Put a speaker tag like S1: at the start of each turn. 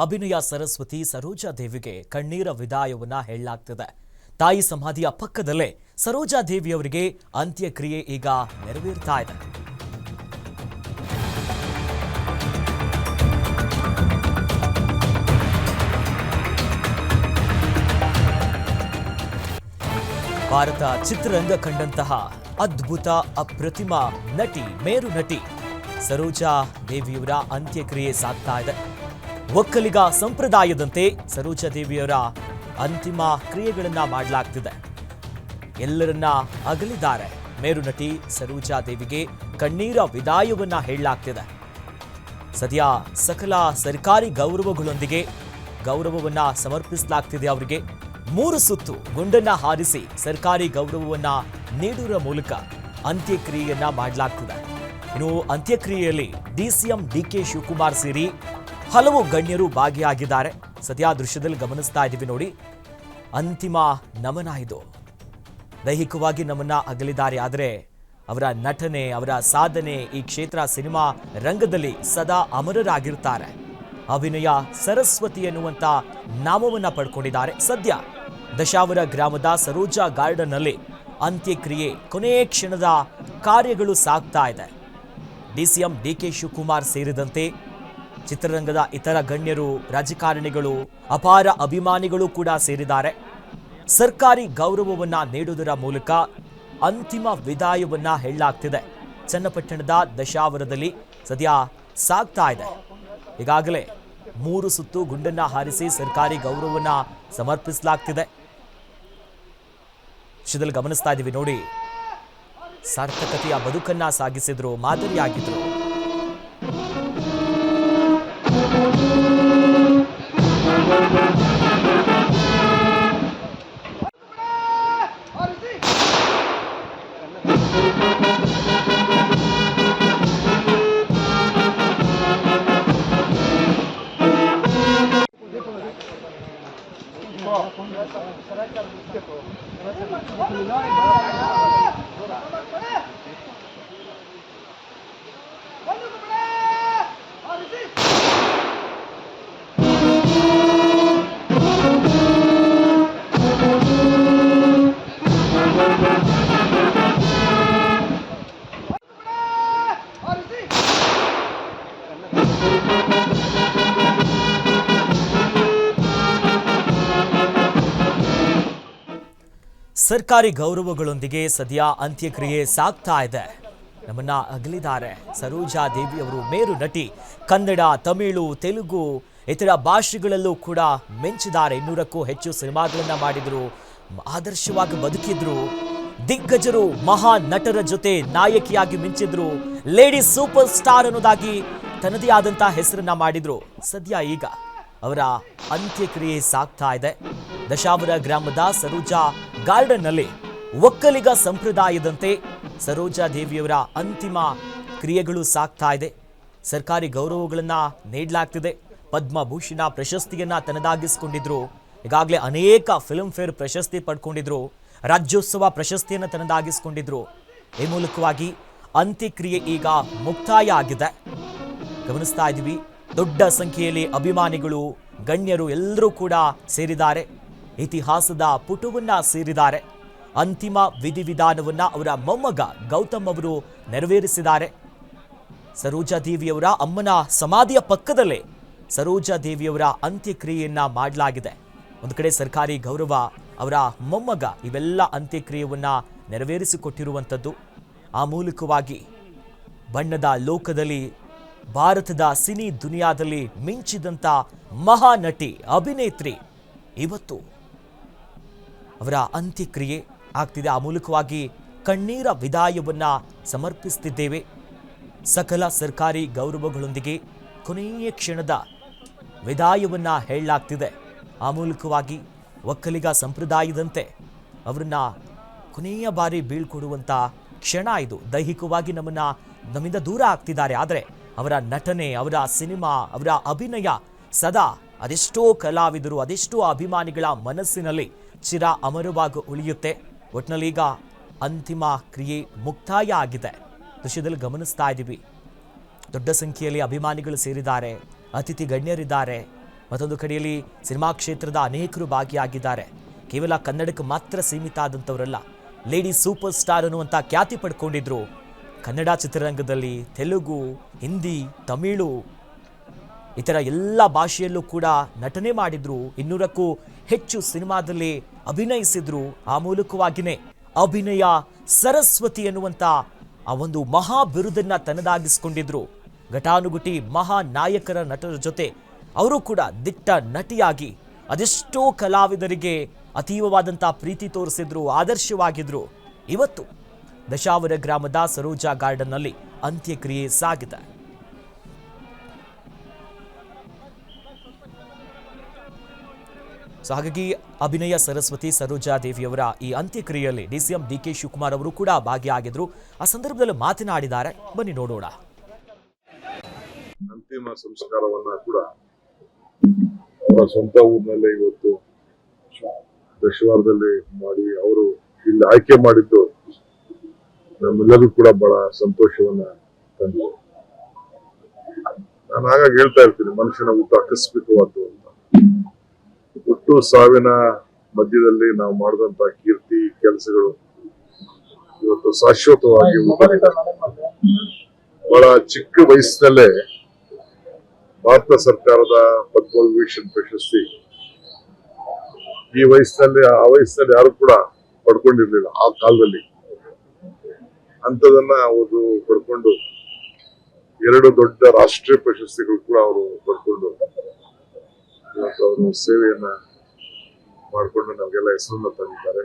S1: ಅಭಿನಯ ಸರಸ್ವತಿ ಸರೋಜಾ ದೇವಿಗೆ ಕಣ್ಣೀರ ವಿದಾಯವನ್ನ ಹೇಳಲಾಗ್ತಿದೆ. ತಾಯಿ ಸಮಾಧಿಯ ಪಕ್ಕದಲ್ಲೇ ಸರೋಜಾ ದೇವಿಯವರಿಗೆ ಅಂತ್ಯಕ್ರಿಯೆ ಈಗ ನೆರವೇರ್ತಾ ಇದೆ. ಭಾರತ ಚಿತ್ರರಂಗ ಕಂಡಂತಹ ಅದ್ಭುತ ಅಪ್ರತಿಮ ನಟಿ ಮೇರು ನಟಿ ಸರೋಜಾ ದೇವಿಯವರ ಅಂತ್ಯಕ್ರಿಯೆ ಸಾಗ್ತಾ ಇದೆ. ಒಕ್ಕಲಿಗ ಸಂಪ್ರದಾಯದಂತೆ ಸರೋಜಾ ದೇವಿಯವರ ಅಂತಿಮ ಕ್ರಿಯೆಗಳನ್ನ ಮಾಡಲಾಗ್ತಿದೆ. ಎಲ್ಲರನ್ನ ಅಗಲಿದ್ದಾರೆ. ಮೇರು ನಟಿ ಸರೋಜಾ ದೇವಿಗೆ ಕಣ್ಣೀರ ವಿದಾಯವನ್ನ ಹೇಳಲಾಗ್ತಿದೆ. ಸದ್ಯ ಸಕಲ ಸರ್ಕಾರಿ ಗೌರವಗಳೊಂದಿಗೆ ಗೌರವವನ್ನ ಸಮರ್ಪಿಸಲಾಗ್ತಿದೆ. ಅವರಿಗೆ 3 ಸುತ್ತು ಗುಂಡನ್ನ ಹಾರಿಸಿ ಸರ್ಕಾರಿ ಗೌರವವನ್ನ ನೀಡುವ ಮೂಲಕ ಅಂತ್ಯಕ್ರಿಯೆಯನ್ನ ಮಾಡಲಾಗ್ತಿದೆ. ಇನ್ನು ಅಂತ್ಯಕ್ರಿಯೆಯಲ್ಲಿ ಡಿಸಿಎಂ ಡಿಕೆ ಶಿವಕುಮಾರ್ ಸೇರಿ ಹಲವು ಗಣ್ಯರು ಭಾಗಿಯಾಗಿದ್ದಾರೆ. ಸದ್ಯ ದೃಶ್ಯದಲ್ಲಿ ಗಮನಿಸ್ತಾ ಇದ್ದೀವಿ ನೋಡಿ. ಅಂತಿಮ ನಮನ ಇದು. ದೈಹಿಕವಾಗಿ ನಮ್ಮನ್ನ ಅಗಲಿದ್ದಾರೆ, ಆದರೆ ಅವರ ನಟನೆ, ಅವರ ಸಾಧನೆ ಈ ಕ್ಷೇತ್ರ ಸಿನಿಮಾ ರಂಗದಲ್ಲಿ ಸದಾ ಅಮರರಾಗಿರ್ತಾರೆ. ಅಭಿನಯ ಸರಸ್ವತಿ ಎನ್ನುವಂತ ನಾಮವನ್ನ ಪಡ್ಕೊಂಡಿದ್ದಾರೆ. ಸದ್ಯ ದಶಾವರ ಗ್ರಾಮದ ಸರೋಜಾ ಗಾರ್ಡನ್ ನಲ್ಲಿ ಅಂತ್ಯಕ್ರಿಯೆ ಕೊನೆಯ ಕ್ಷಣದ ಕಾರ್ಯಗಳು ಸಾಗ್ತಾ ಇದೆ. ಡಿಸಿಎಂ ಡಿಕೆ ಶಿವಕುಮಾರ್ ಸೇರಿದಂತೆ ಚಿತ್ರರಂಗದ ಇತರ ಗಣ್ಯರು, ರಾಜಕಾರಣಿಗಳು, ಅಪಾರ ಅಭಿಮಾನಿಗಳು ಕೂಡ ಸೇರಿದ್ದಾರೆ. ಸರ್ಕಾರಿ ಗೌರವವನ್ನ ನೀಡುವುದರ ಮೂಲಕ ಅಂತಿಮ ವಿದಾಯವನ್ನ ಹೇಳಲಾಗ್ತಿದೆ. ಚನ್ನಪಟ್ಟಣದ ದಶಾವರದಲ್ಲಿ ಸದ್ಯ ಸಾಗ್ತಾ ಇದೆ. ಈಗಾಗಲೇ 3 ಸುತ್ತು ಗುಂಡನ್ನ ಹಾರಿಸಿ ಸರ್ಕಾರಿ ಗೌರವವನ್ನ ಸಮರ್ಪಿಸಲಾಗ್ತಿದೆ. ದೃಶ್ಯದಲ್ಲಿ ಗಮನಿಸ್ತಾ ಇದ್ದೀವಿ ನೋಡಿ. ಸಾರ್ಥಕತೆಯ ಬದುಕನ್ನ ಸಾಗಿಸಿದ್ರು, ಮಾದರಿಯಾಗಿದ್ರು. ಸರ್ಕಾರಿ ಗೌರವಗಳೊಂದಿಗೆ ಸದ್ಯ ಅಂತ್ಯಕ್ರಿಯೆ ಸಾಗ್ತಾ ಇದೆ. ನಮ್ಮನ್ನ ಅಗಲಿದ್ದಾರೆ ಸರೋಜಾ ದೇವಿ ಅವರು. ಮೇರು ನಟಿ. ಕನ್ನಡ, ತಮಿಳು, ತೆಲುಗು, ಇತರ ಭಾಷೆಗಳಲ್ಲೂ ಕೂಡ ಮಿಂಚಿದ್ದಾರೆ. 200ಕ್ಕೂ ಹೆಚ್ಚು ಸಿನಿಮಾಗಳನ್ನ ಮಾಡಿದ್ರು. ಆದರ್ಶವಾಗಿ ಬದುಕಿದ್ರು. ದಿಗ್ಗಜರು, ಮಹಾ ನಟರ ಜೊತೆ ನಾಯಕಿಯಾಗಿ ಮಿಂಚಿದ್ರು. ಲೇಡಿ ಸೂಪರ್ ಸ್ಟಾರ್ ಅನ್ನೋದಾಗಿ ತನ್ನದೇ ಆದಂತ ಹೆಸರನ್ನ ಮಾಡಿದ್ರು. ಸದ್ಯ ಈಗ ಅವರ ಅಂತ್ಯಕ್ರಿಯೆ ಸಾಗ್ತಾ ಇದೆ. ದಶಾವರ ಗ್ರಾಮದ ಸರೋಜಾ ಗಾರ್ಡನ್ ನಲ್ಲಿ ಒಕ್ಕಲಿಗ ಸಂಪ್ರದಾಯದಂತೆ ಸರೋಜಾ ದೇವಿಯವರ ಅಂತಿಮ ಕ್ರಿಯೆಗಳು ಸಾಗ್ತಾ ಇದೆ. ಸರ್ಕಾರಿ ಗೌರವಗಳನ್ನ ನೀಡಲಾಗ್ತಿದೆ. ಪದ್ಮಭೂಷಣ ಪ್ರಶಸ್ತಿಯನ್ನ ತನ್ನದಾಗಿಸಿಕೊಂಡಿದ್ರು. ಈಗಾಗಲೇ ಅನೇಕ ಫಿಲ್ಮ್ ಫೇರ್ ಪ್ರಶಸ್ತಿ ಪಡ್ಕೊಂಡಿದ್ರು. ರಾಜ್ಯೋತ್ಸವ ಪ್ರಶಸ್ತಿಯನ್ನು ತನ್ನದಾಗಿಸಿಕೊಂಡಿದ್ರು. ಈ ಮೂಲಕವಾಗಿ ಅಂತ್ಯಕ್ರಿಯೆ ಈಗ ಮುಕ್ತಾಯ ಆಗಿದೆ. ಗಮನಿಸ್ತಾ ಇದ್ದೀವಿ. ದೊಡ್ಡ ಸಂಖ್ಯೆಯಲ್ಲಿ ಅಭಿಮಾನಿಗಳು, ಗಣ್ಯರು ಎಲ್ಲರೂ ಕೂಡ ಸೇರಿದ್ದಾರೆ. ಇತಿಹಾಸದ ಪುಟವನ್ನ ಸೇರಿದ್ದಾರೆ. ಅಂತಿಮ ವಿಧಿವಿಧಾನವನ್ನ ಅವರ ಮೊಮ್ಮಗ ಗೌತಮ್ ಅವರು ನೆರವೇರಿಸಿದ್ದಾರೆ. ಸರೋಜಾ ದೇವಿಯವರ ಅಮ್ಮನ ಸಮಾಧಿಯ ಪಕ್ಕದಲ್ಲೇ ಸರೋಜಾ ದೇವಿಯವರ ಅಂತ್ಯಕ್ರಿಯೆಯನ್ನ ಮಾಡಲಾಗಿದೆ. ಒಂದು ಕಡೆ ಸರ್ಕಾರಿ ಗೌರವ, ಅವರ ಮೊಮ್ಮಗ, ಇವೆಲ್ಲ ಅಂತ್ಯಕ್ರಿಯೆಯನ್ನ ನೆರವೇರಿಸಿಕೊಟ್ಟಿರುವಂಥದ್ದು. ಆ ಮೂಲಕವಾಗಿ ಬಣ್ಣದ ಲೋಕದಲ್ಲಿ, ಭಾರತದ ಸಿನಿ ದುನಿಯಾದಲ್ಲಿ ಮಿಂಚಿದಂತ ಮಹಾನಟಿ, ಅಭಿನೇತ್ರಿ ಇವತ್ತು ಅವರ ಅಂತ್ಯಕ್ರಿಯೆ ಆಗ್ತಿದೆ. ಆ ಮೂಲಕವಾಗಿ ಕಣ್ಣೀರ ವಿದಾಯವನ್ನ ಸಮರ್ಪಿಸುತ್ತಿದ್ದೇವೆ. ಸಕಲ ಸರ್ಕಾರಿ ಗೌರವಗಳೊಂದಿಗೆ ಕೊನೆಯ ಕ್ಷಣದ ವಿದಾಯವನ್ನ ಹೇಳಲಾಗ್ತಿದೆ. ಆ ಮೂಲಕವಾಗಿ ಒಕ್ಕಲಿಗ ಸಂಪ್ರದಾಯದಂತೆ ಅವರನ್ನ ಕೊನೆಯ ಬಾರಿ ಬೀಳ್ಕೊಡುವಂತ ಕ್ಷಣ ಇದು. ದೈಹಿಕವಾಗಿ ನಮ್ಮಿಂದ ದೂರ ಆಗ್ತಿದ್ದಾರೆ, ಆದರೆ ಅವರ ನಟನೆ, ಅವರ ಸಿನಿಮಾ, ಅವರ ಅಭಿನಯ ಸದಾ ಅದೆಷ್ಟೋ ಕಲಾವಿದರು, ಅದೆಷ್ಟೋ ಅಭಿಮಾನಿಗಳ ಮನಸ್ಸಿನಲ್ಲಿ ಚಿರ ಅಮರವಾಗಿ ಉಳಿಯುತ್ತೆ. ಒಟ್ಟಿನಲ್ಲಿ ಈಗ ಅಂತಿಮ ಕ್ರಿಯೆ ಮುಕ್ತಾಯ ಆಗಿದೆ. ದೃಶ್ಯದಲ್ಲಿ ಗಮನಿಸ್ತಾ ಇದ್ದೀವಿ. ದೊಡ್ಡ ಸಂಖ್ಯೆಯಲ್ಲಿ ಅಭಿಮಾನಿಗಳು ಸೇರಿದ್ದಾರೆ, ಅತಿಥಿ ಗಣ್ಯರಿದ್ದಾರೆ. ಮತ್ತೊಂದು ಕಡೆಯಲ್ಲಿ ಸಿನಿಮಾ ಕ್ಷೇತ್ರದ ಅನೇಕರು ಭಾಗಿಯಾಗಿದ್ದಾರೆ. ಕೇವಲ ಕನ್ನಡಕ್ಕೆ ಮಾತ್ರ ಸೀಮಿತ ಆದಂಥವರಲ್ಲ, ಲೇಡಿ ಸೂಪರ್ ಸ್ಟಾರ್ ಅನ್ನುವಂಥ ಖ್ಯಾತಿ ಪಡ್ಕೊಂಡಿದ್ರು. ಕನ್ನಡ ಚಿತ್ರರಂಗದಲ್ಲಿ ತೆಲುಗು, ಹಿಂದಿ, ತಮಿಳು ಇತರ ಎಲ್ಲ ಭಾಷೆಯಲ್ಲೂ ಕೂಡ ನಟನೆ ಮಾಡಿದ್ರು. 200ಕ್ಕೂ ಹೆಚ್ಚು ಸಿನಿಮಾದಲ್ಲಿ ಅಭಿನಯಿಸಿದ್ರು. ಆ ಮೂಲಕವಾಗಿಯೇ ಅಭಿನಯ ಸರಸ್ವತಿ ಎನ್ನುವಂಥ ಆ ಒಂದು ಮಹಾ ಬಿರುದನ್ನ ತನ್ನದಾಗಿಸಿಕೊಂಡಿದ್ರು. ಘಟಾನುಘಟಿ ಮಹಾ ನಾಯಕರ ನಟರ ಜೊತೆ ಅವರು ಕೂಡ ದಿಟ್ಟ ನಟಿಯಾಗಿ ಅದೆಷ್ಟೋ ಕಲಾವಿದರಿಗೆ ಅತೀವವಾದಂಥ ಪ್ರೀತಿ ತೋರಿಸಿದ್ರು, ಆದರ್ಶವಾಗಿದ್ರು. ಇವತ್ತು ದಶಾವರ ಗ್ರಾಮದ ಸರೋಜಾ ಗಾರ್ಡನ್ನಲ್ಲಿ ಅಂತ್ಯಕ್ರಿಯೆ ಸಾಗಿದೆ. ಸೊ ಹಾಗಾಗಿ ಅಭಿನಯ ಸರಸ್ವತಿ ಸರೋಜಾ ದೇವಿಯವರ ಈ ಅಂತ್ಯಕ್ರಿಯೆಯಲ್ಲಿ ಡಿಸಿಎಂ ಡಿಕೆ ಶಿವಕುಮಾರ್ ಅವರು ಕೂಡ ಭಾಗಿಯಾಗಿದ್ರು. ಆ ಸಂದರ್ಭದಲ್ಲಿ ಮಾತನಾಡಿದ್ದಾರೆ, ಬನ್ನಿ ನೋಡೋಣ.
S2: ಅಂತಿಮ ಸಂಸ್ಕಾರವನ್ನ ಕೂಡ ಅವರ ಸ್ವಂತ ಊರಿನಲ್ಲೇ ಇವತ್ತು ದಶವಾರದಲ್ಲಿ ಮಾಡಿ ಅವರು ಇಲ್ಲಿ ಆಯ್ಕೆ ಮಾಡಿದ್ದು ನಮ್ಮೆಲ್ಲರಿಗೂ ಕೂಡ ಬಹಳ ಸಂತೋಷವನ್ನ ತಂದಿದೆ. ನಾನು ಆಗಾಗ ಹೇಳ್ತಾ ಇರ್ತೀನಿ, ಮನುಷ್ಯನ ಹುಟ್ಟು ಆಕಸ್ಮಿಕವಾದ್ದು ಅಂತ. ಹುಟ್ಟು ಸಾವಿನ ಮಧ್ಯದಲ್ಲಿ ನಾವು ಮಾಡಿದಂತ ಕೀರ್ತಿ ಕೆಲಸಗಳು ಇವತ್ತು ಶಾಶ್ವತವಾಗಿ ಬಹಳ ಚಿಕ್ಕ ವಯಸ್ಸಿನಲ್ಲೇ ಭಾರತ ಸರ್ಕಾರದ ಪದ್ಮವಿಭೂಷಣ್ ಪ್ರಶಸ್ತಿ ಆ ವಯಸ್ಸಿನಲ್ಲಿ ಯಾರು ಕೂಡ ಪಡ್ಕೊಂಡಿರ್ಲಿಲ್ಲ ಆ ಕಾಲದಲ್ಲಿ. ಅಂತದನ್ನ ಅವರು ಪಡ್ಕೊಂಡು 2 ದೊಡ್ಡ ರಾಷ್ಟ್ರೀಯ ಪ್ರಶಸ್ತಿಗಳು ಕೂಡ ಅವರು ಪಡ್ಕೊಂಡು ಇವತ್ತು ಅವರು ಸೇವೆಯನ್ನ ಮಾಡಿಕೊಂಡು ನಮಗೆಲ್ಲ ಹೆಸರನ್ನ ತಂದಿದ್ದಾರೆ.